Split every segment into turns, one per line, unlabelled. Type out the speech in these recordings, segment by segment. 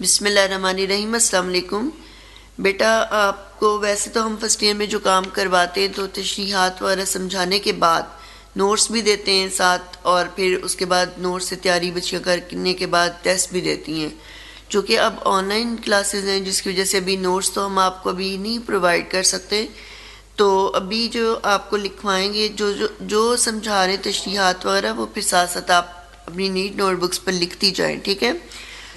بسم اللہ الرحمن الرحیم۔ السلام علیکم بیٹا، آپ کو ویسے تو ہم فرسٹ ایئر میں جو کام کرواتے ہیں تو تشریحات وغیرہ سمجھانے کے بعد نوٹس بھی دیتے ہیں ساتھ، اور پھر اس کے بعد نوٹس سے تیاری بچیاں کرنے کے بعد ٹیسٹ بھی دیتی ہیں۔ چونکہ اب آن لائن کلاسز ہیں جس کی وجہ سے ابھی نوٹس تو ہم آپ کو ابھی نہیں پرووائڈ کر سکتے، تو ابھی جو آپ کو لکھوائیں گے جو سمجھا رہے ہیں تشریحات وغیرہ، وہ پھر ساتھ ساتھ آپ اپنی نیٹ نوٹ بکس پر لکھتی جائیں، ٹھیک ہے؟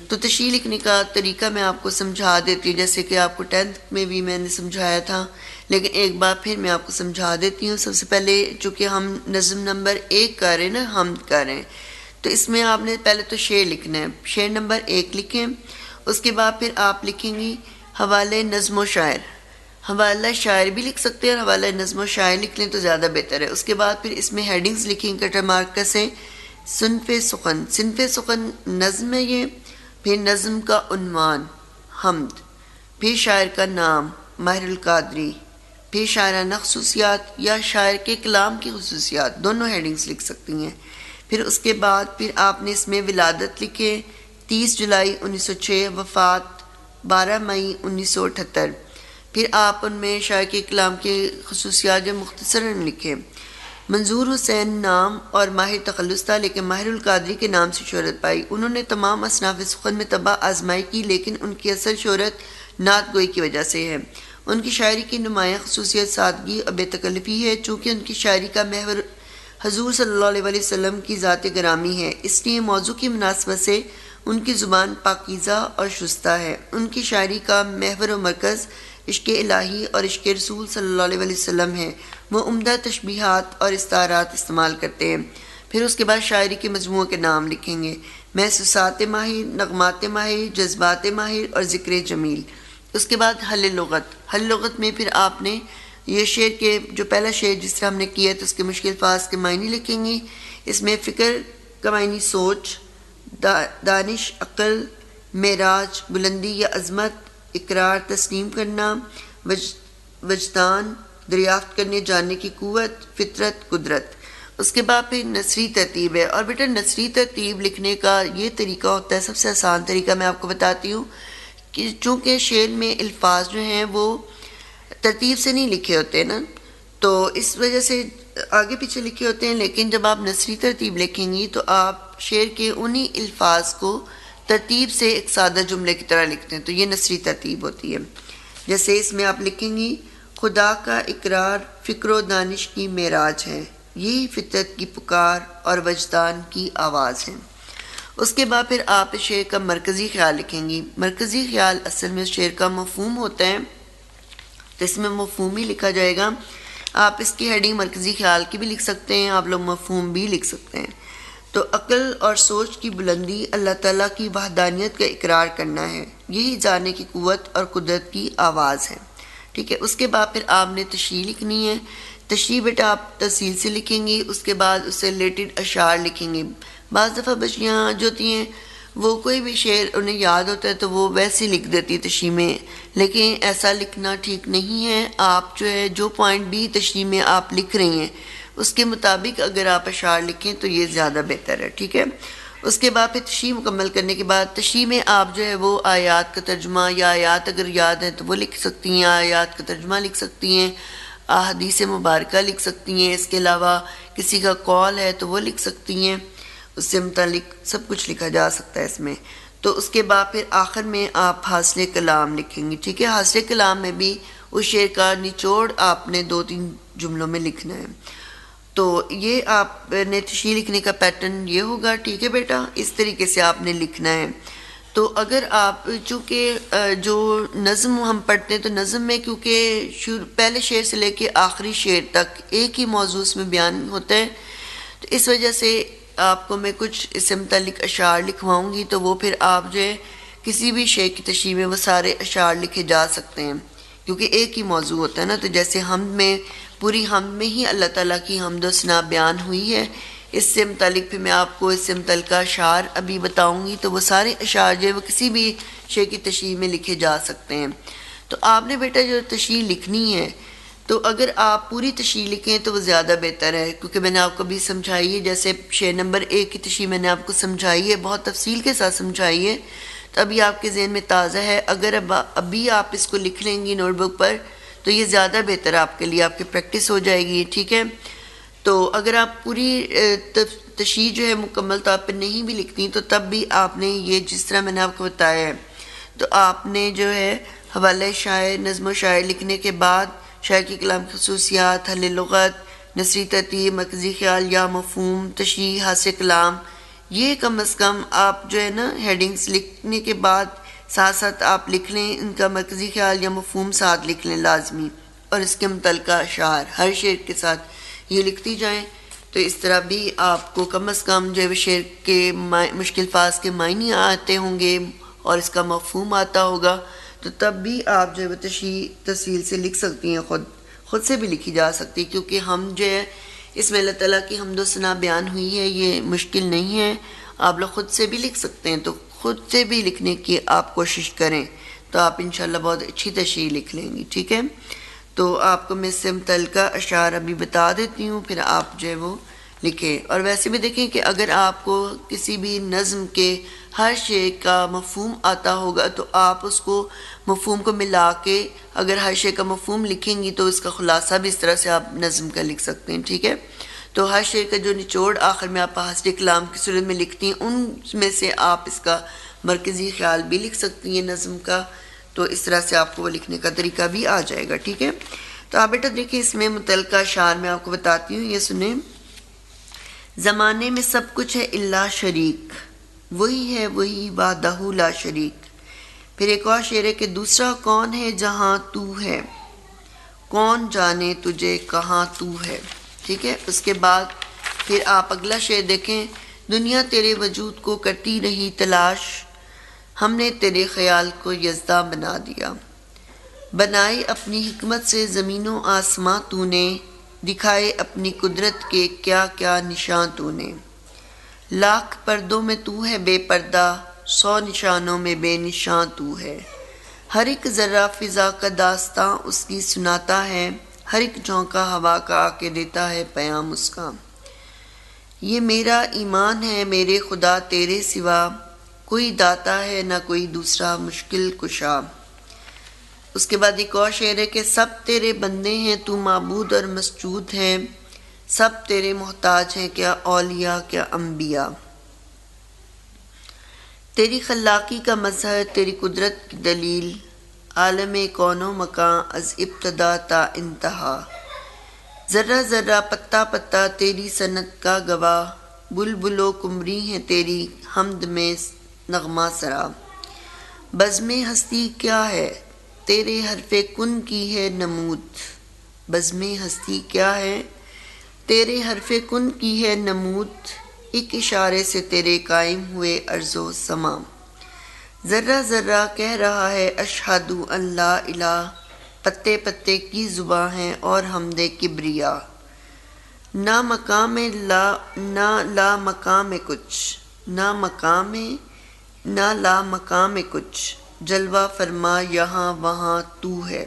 تو تشریح لکھنے کا طریقہ میں آپ کو سمجھا دیتی ہوں، جیسے کہ آپ کو 10th میں بھی میں نے سمجھایا تھا، لیکن ایک بار پھر میں آپ کو سمجھا دیتی ہوں۔ سب سے پہلے چونکہ ہم نظم نمبر 1 کر رہے ہیں نا، حمد کر رہے ہیں، تو اس میں آپ نے پہلے تو شعر لکھنا ہے۔ شعر نمبر 1 لکھیں، اس کے بعد پھر آپ لکھیں گی حوالے نظم و شاعر۔ حوالہ شاعر بھی لکھ سکتے ہیں اور حوالہ نظم و شاعر لکھ لیں تو زیادہ بہتر ہے۔ اس کے بعد پھر اس میں ہیڈنگز لکھیں کٹر مارکر سے۔ صنف سخن، صنف سخن نظم ہے یہ، پھر نظم کا عنوان حمد، پھر شاعر کا نام ماہر القادری، پھر شاعرانہ خصوصیات یا شاعر کے کلام کی خصوصیات، دونوں ہیڈنگز لکھ سکتی ہیں۔ پھر اس کے بعد پھر آپ نے اس میں ولادت لکھے 30 جولائی 1906، وفات 12 مئی 1978۔ پھر آپ ان میں شاعر کے کلام کی خصوصیات جو مختصراً لکھیں۔ منظور حسین نام اور ماہر تخلص تھا، لیکن ماہر القادری کے نام سے شہرت پائی۔ انہوں نے تمام اصناف سخن میں طبع آزمائی کی، لیکن ان کی اصل شہرت نعت گوئی کی وجہ سے ہے۔ ان کی شاعری کی نمایاں خصوصیت سادگی اور بے تکلفی ہے، چونکہ ان کی شاعری کا محور حضور صلی اللہ علیہ وسلم کی ذات گرامی ہے، اس لیے موضوع کی مناسبت سے ان کی زبان پاکیزہ اور شستہ ہے۔ ان کی شاعری کا محور و مرکز عشق الہی اور عشق رسول صلی اللہ علیہ وسلم ہے۔ وہ عمدہ تشبیہات اور استعارات استعمال کرتے ہیں۔ پھر اس کے بعد شاعری کے مجموعوں کے نام لکھیں گے: محسوسات ماہر، نغمات ماہر، جذبات ماہر اور ذکر جمیل۔ اس کے بعد حل لغت۔ حل لغت میں پھر آپ نے یہ شعر کے جو پہلا شعر جس طرح ہم نے کیا ہے تو اس کے مشکل الفاظ کے معنی لکھیں گی۔ اس میں فکر کا معنی سوچ، دانش عقل، معراج بلندی یا عظمت، اقرار تسلیم کرنا، وجدان دریافت کرنے جاننے کی قوت، فطرت قدرت۔ اس کے بعد پھر نثری ترتیب ہے، اور بیٹا نثری ترتیب لکھنے کا یہ طریقہ ہوتا ہے، سب سے آسان طریقہ میں آپ کو بتاتی ہوں کہ چونکہ شعر میں الفاظ جو ہیں وہ ترتیب سے نہیں لکھے ہوتے نا، تو اس وجہ سے آگے پیچھے لکھے ہوتے ہیں، لیکن جب آپ نثری ترتیب لکھیں گی تو آپ شعر کے انہی الفاظ کو ترتیب سے ایک سادہ جملے کی طرح لکھتے ہیں، تو یہ نثری ترتیب ہوتی ہے۔ جیسے اس میں آپ لکھیں گی خدا کا اقرار فکر و دانش کی معراج ہے، یہی فطرت کی پکار اور وجدان کی آواز ہے۔ اس کے بعد پھر آپ شعر کا مرکزی خیال لکھیں گی۔ مرکزی خیال اصل میں شعر کا مفہوم ہوتا ہے، تو اس میں مفہوم ہی لکھا جائے گا۔ آپ اس کی ہیڈنگ مرکزی خیال کی بھی لکھ سکتے ہیں، آپ لوگ مفہوم بھی لکھ سکتے ہیں۔ تو عقل اور سوچ کی بلندی اللہ تعالیٰ کی وحدانیت کا اقرار کرنا ہے، یہی جاننے کی قوت اور قدرت کی آواز ہے، ٹھیک ہے۔ اس کے بعد پھر آپ نے تشریح لکھنی ہے۔ تشریح بیٹا آپ تفصیل سے لکھیں گی، اس کے بعد اس سے ریلیٹڈ اشعار لکھیں گے۔ بعض دفعہ بچیاں جو ہوتی ہیں وہ کوئی بھی شعر انہیں یاد ہوتا ہے تو وہ ویسے لکھ دیتی تشریح میں، لیکن ایسا لکھنا ٹھیک نہیں ہے۔ آپ جو ہے جو پوائنٹ بھی تشریح میں آپ لکھ رہی ہیں اس کے مطابق اگر آپ اشعار لکھیں تو یہ زیادہ بہتر ہے، ٹھیک ہے۔ اس کے بعد پھر تشریح مکمل کرنے کے بعد تشریح میں آپ جو ہے وہ آیات کا ترجمہ یا آیات اگر یاد ہیں تو وہ لکھ سکتی ہیں، آیات کا ترجمہ لکھ سکتی ہیں، احادیث مبارکہ لکھ سکتی ہیں، اس کے علاوہ کسی کا قول ہے تو وہ لکھ سکتی ہیں، اس سے متعلق سب کچھ لکھا جا سکتا ہے اس میں۔ تو اس کے بعد پھر آخر میں آپ حاصل کلام لکھیں گی، ٹھیک ہے۔ حاصل کلام میں بھی اس شعر کا نچوڑ آپ نے 2-3 جملوں میں لکھنا ہے۔ تو یہ آپ نے تشریح لکھنے کا پیٹرن یہ ہوگا، ٹھیک ہے بیٹا، اس طریقے سے آپ نے لکھنا ہے۔ تو اگر آپ چونکہ جو نظم ہم پڑھتے ہیں تو نظم میں کیونکہ پہلے شعر سے لے کے آخری شعر تک ایک ہی موضوع اس میں بیان ہوتا ہے، تو اس وجہ سے آپ کو میں کچھ اس سے متعلق اشعار لکھواؤں گی، تو وہ پھر آپ جو ہے کسی بھی شعر کی تشریح میں وہ سارے اشعار لکھے جا سکتے ہیں، کیونکہ ایک ہی موضوع ہوتا ہے نا۔ تو جیسے حمد میں پوری حمد میں ہی اللہ تعالیٰ کی حمد و ثنا بیان ہوئی ہے، اس سے متعلق پھر میں آپ کو اس سے متعلقہ اشعار ابھی بتاؤں گی، تو وہ سارے اشعار جو ہے وہ کسی بھی شعر کی تشریح میں لکھے جا سکتے ہیں۔ تو آپ نے بیٹا جو تشریح لکھنی ہے تو اگر آپ پوری تشریح لکھیں تو وہ زیادہ بہتر ہے، کیونکہ میں نے آپ کو بھی سمجھائی ہے، جیسے شعر نمبر 1 کی تشریح میں نے آپ کو سمجھائی ہے، بہت تفصیل کے ساتھ سمجھائی ہے، تو ابھی آپ کے ذہن میں تازہ ہے. اگر ابھی آپ اس کو لکھ لیں گی نوٹ بک پر تو یہ زیادہ بہتر آپ کے لیے، آپ کی پریکٹس ہو جائے گی. ٹھیک ہے، تو اگر آپ پوری تشریح جو ہے مکمل طور پر نہیں بھی لکھتی تو تب بھی آپ نے یہ جس طرح میں نے آپ کو بتایا ہے تو آپ نے جو ہے حوالہ شاعر، نظم و شاعر لکھنے کے بعد شاعر کی کلام خصوصیات، حل لغت، نثری ترتیب، مرکزی خیال یا مفہوم، تشریح، حاصل کلام، یہ کم از کم آپ جو ہے نا ہیڈنگز لکھنے کے بعد ساتھ ساتھ آپ لکھ لیں، ان کا مرکزی خیال یا مفہوم ساتھ لکھ لیں لازمی، اور اس کے متعلقہ اشعار ہر شعر کے ساتھ یہ لکھتی جائیں. تو اس طرح بھی آپ کو کم از کم جو ہے شعر کے مشکل الفاظ کے معنی آتے ہوں گے اور اس کا مفہوم آتا ہوگا، تو تب بھی آپ جو ہے تشریح تفصیل سے لکھ سکتی ہیں. خود سے بھی لکھی جا سکتی، کیونکہ ہم جو ہے اس میں اللہ تعالیٰ کی حمد و ثنا بیان ہوئی ہے، یہ مشکل نہیں ہے. آپ لوگ خود سے بھی لکھ سکتے ہیں، تو خود سے بھی لکھنے کی آپ کوشش کریں تو آپ انشاءاللہ بہت اچھی تشریح لکھ لیں گی. ٹھیک ہے، تو آپ کو میں اس سے متعلقہ اشعار ابھی بتا دیتی ہوں، پھر آپ جو ہے وہ لکھیں. اور ویسے بھی دیکھیں کہ اگر آپ کو کسی بھی نظم کے ہر شعر کا مفہوم آتا ہوگا تو آپ اس کو مفہوم کو ملا کے اگر ہر شعر کا مفہوم لکھیں گی تو اس کا خلاصہ بھی اس طرح سے آپ نظم کا لکھ سکتے ہیں. ٹھیک ہے، تو ہر شعر کا جو نچوڑ آخر میں آپ حاصل کلام کی صورت میں لکھتی ہیں، ان میں سے آپ اس کا مرکزی خیال بھی لکھ سکتی ہیں نظم کا. تو اس طرح سے آپ کو وہ لکھنے کا طریقہ بھی آ جائے گا. ٹھیک ہے، تو آپ بیٹا دیکھیں اس میں متعلقہ اشعار میں آپ کو بتاتی ہوں، یہ سنیں. زمانے میں سب کچھ ہے الا شریک، وہی ہے وہی وحدہ لا شریک. پھر ایک اور شعر ہے کہ دوسرا کون ہے جہاں تو ہے، کون جانے تجھے کہاں تو ہے. ٹھیک ہے، اس کے بعد پھر آپ اگلا شعر دیکھیں. دنیا تیرے وجود کو کرتی رہی تلاش، ہم نے تیرے خیال کو یزداں بنا دیا. بنائے اپنی حکمت سے زمین و آسماں تو نے، دکھائے اپنی قدرت کے کیا کیا نشاں تو نے. لاکھ پردوں میں تو ہے بے پردہ، 100 نشانوں میں بے نشاں تو ہے. ہر ایک ذرہ فضا کا داستاں اس کی سناتا ہے، ہر ایک جھونکا ہوا کا آ کے دیتا ہے پیام اس کا. یہ میرا ایمان ہے میرے خدا تیرے سوا، کوئی داتا ہے نہ کوئی دوسرا مشکل کشا. اس کے بعد ایک اور شعر ہے کہ سب تیرے بندے ہیں تو معبود اور مسجود ہیں، سب تیرے محتاج ہیں کیا اولیاء کیا انبیاء. تیری خلاقی کا مظہر تیری قدرت کی دلیل، عالم کون و مکان از ابتدا تا انتہا. ذرہ ذرہ پتا پتا تیری صنعت کا گواہ، بلبل و قمری ہیں تیری حمد میں نغمہ سرا. بزم ہستی کیا ہے تیرے حرف کن کی ہے نمود، بزم ہستی کیا ہے تیرے حرف کن کی ہے نمود، ایک اشارے سے تیرے قائم ہوئے ارض و سما. ذرہ ذرہ کہہ رہا ہے اشہد ان لا الہ، پتے پتے کی زباں ہے اور حمد کبریا. نہ مقام لا مقام کچھ، نہ لا مقام کچھ، جلوہ فرما یہاں وہاں تو ہے.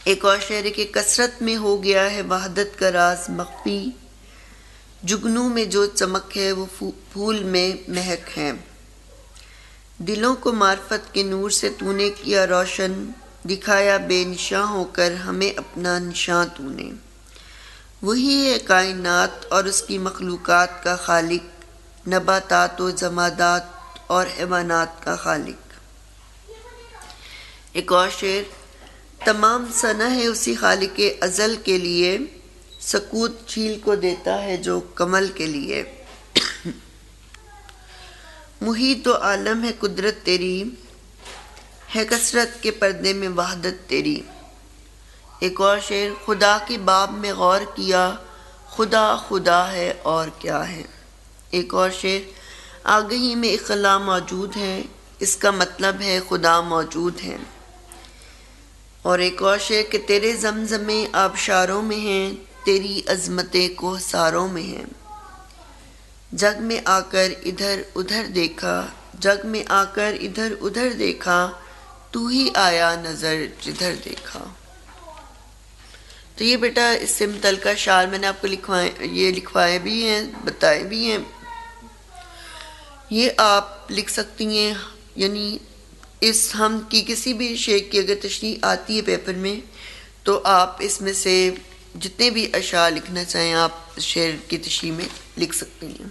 ایک اور شعر ہے کہ کثرت میں ہو گیا ہے وحدت کا راز مخفی، جگنوں میں جو چمک ہے وہ پھول میں مہک ہے. دلوں کو معرفت کے نور سے تو نے کیا روشن، دکھایا بے نشاں ہو کر ہمیں اپنا نشاں تو نے. وہی ہے کائنات اور اس کی مخلوقات کا خالق، نباتات و جمادات اور حیوانات کا خالق. ایک اور شعر، تمام ثنا ہے اسی خالق ازل کے لیے، سکوت چھیل کو دیتا ہے جو کمل کے لیے. محیط و عالم ہے قدرت تیری، ہے کثرت کے پردے میں وحدت تیری. ایک اور شعر، خدا کے باب میں غور کیا، خدا خدا ہے اور کیا ہے. ایک اور شعر، آگہی میں اخلا موجود ہے، اس کا مطلب ہے خدا موجود ہے. اور ایک اور شعر کہ تیرے زمزمے آبشاروں میں ہیں، تیری عظمتیں کوہساروں میں ہیں. جگ میں آ کر ادھر ادھر دیکھا، جگ میں آ کر ادھر ادھر دیکھا، تو ہی آیا نظر جدھر دیکھا. تو یہ بیٹا اس سے متعلقہ شعر میں نے آپ کو لکھوائے بھی ہیں، بتائے بھی ہیں. یہ آپ لکھ سکتی ہیں، یعنی اس ہم کی کسی بھی شعر کی اگر تشریح آتی ہے پیپر میں تو آپ اس میں سے جتنے بھی اشعار لکھنا چاہیں آپ شعر کی تشریح میں لکھ سکتی ہیں۔